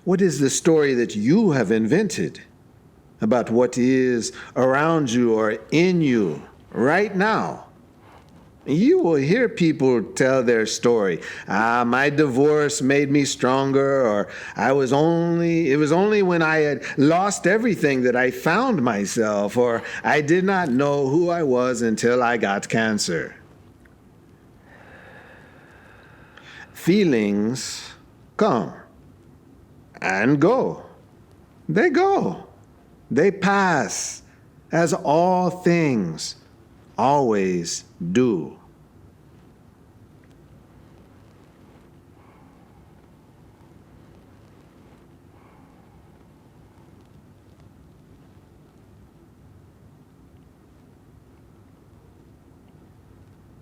What is the story that you have invented about what is around you or in you right now? You will hear people tell their story. My divorce made me stronger, or it was only when I had lost everything that I found myself, or I did not know who I was until I got cancer. Feelings come and go. They go. They pass, as all things always do.